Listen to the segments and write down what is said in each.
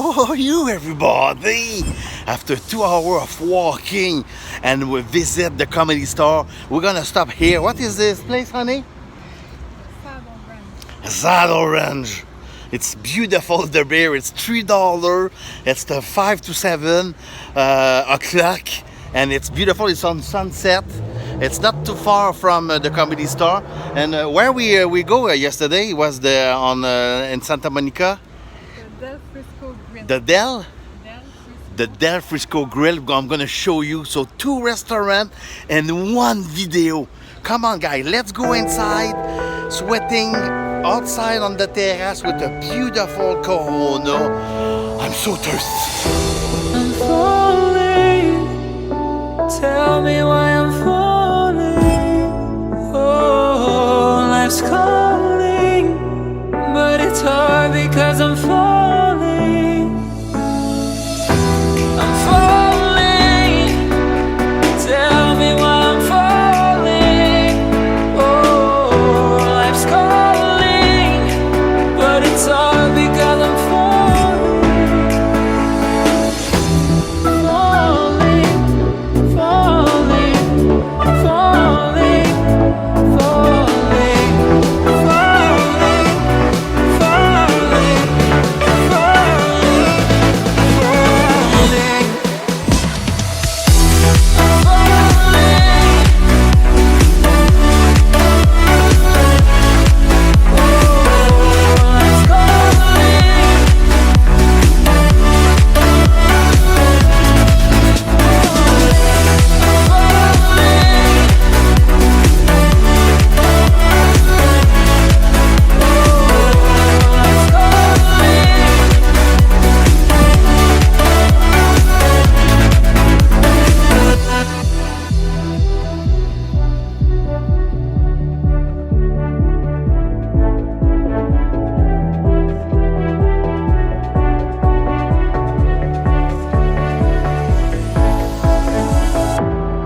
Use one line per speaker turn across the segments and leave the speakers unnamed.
How are you, everybody? After 2 hours of walking and we visit the Comedy Store, we're gonna stop here. What is this place, honey? Saddle Ranch. It's beautiful, the beer. It's $3. It's the 5 to 7 o'clock, and it's beautiful. It's on Sunset. It's not too far from the Comedy Store. And where we go yesterday was in Santa Monica. The Del? The Del Frisco Grill. I'm gonna show you. So 2 restaurants and 1 video. Come on, guys, let's go inside. Sweating outside on the terrace with a beautiful Corona. I'm so thirsty.
I'm falling. Tell me why I'm falling. Oh, life's calling, but it's hard because I'm falling. I'm falling. Tell me why I'm falling. Oh, life's calling, but it's hard because I'm falling. Falling, falling, falling, falling, falling,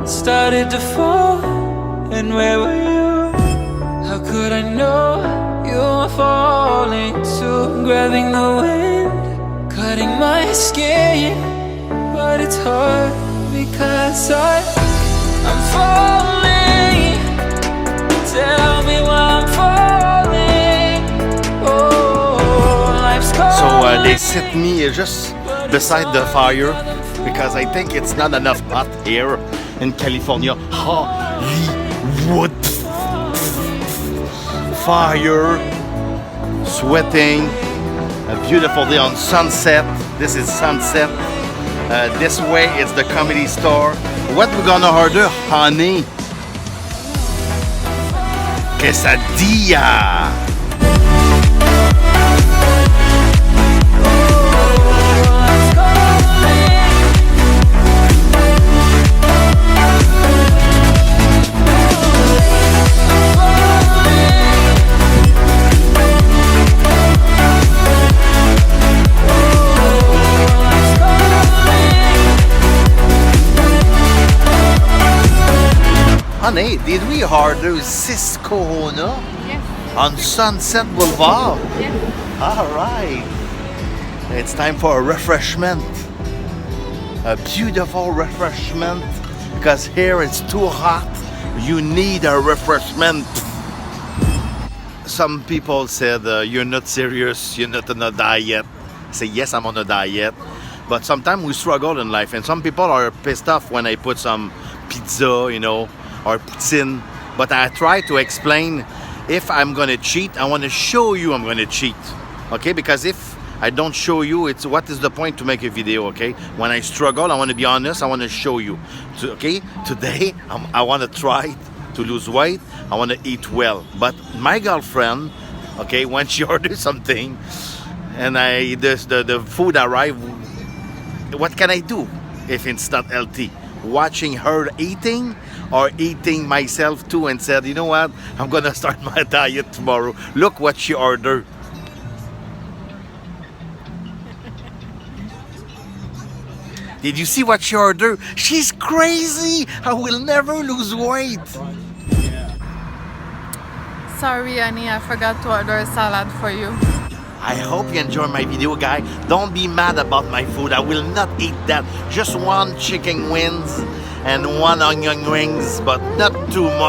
started to fall, and where were you? How could I know you were falling too? Grabbing the wind, cutting my skin, but it's hard because I'm falling. Tell me why I'm falling. Oh, life's calling.
So they set me just beside the fire because I think it's not enough hot here in California. Hollywood fire, sweating, a beautiful day on Sunset. This is Sunset. This way is the Comedy Store. What we gonna order, honey? Quesadilla. Honey, did we order 6 Corona?
Yes.
On Sunset Boulevard?
Yes.
All right. It's time for a refreshment. A beautiful refreshment. Because here it's too hot. You need a refreshment. Some people said, you're not serious, you're not on a diet. I say, yes, I'm on a diet. But sometimes we struggle in life. And some people are pissed off when I put some pizza, or poutine, but I try to explain, if I'm gonna cheat, I want to show you I'm gonna cheat, okay? Because if I don't show you, it's what is the point to make a video, okay? When I struggle, I want to be honest, I want to show you, okay? Today, I want to try to lose weight, I want to eat well, but my girlfriend, okay, when she orders something, and the food arrive, what can I do if it's not healthy? Watching her eating or eating myself too, and said, you know what, I'm gonna start my diet tomorrow. Look what she ordered. Did you see what she ordered? She's crazy. I will never lose weight.
Sorry, honey, I forgot to order a salad for you.
I hope you enjoy my video, guy. Don't be mad about my food. I will not eat that. Just one chicken wings and one onion rings, but not too much.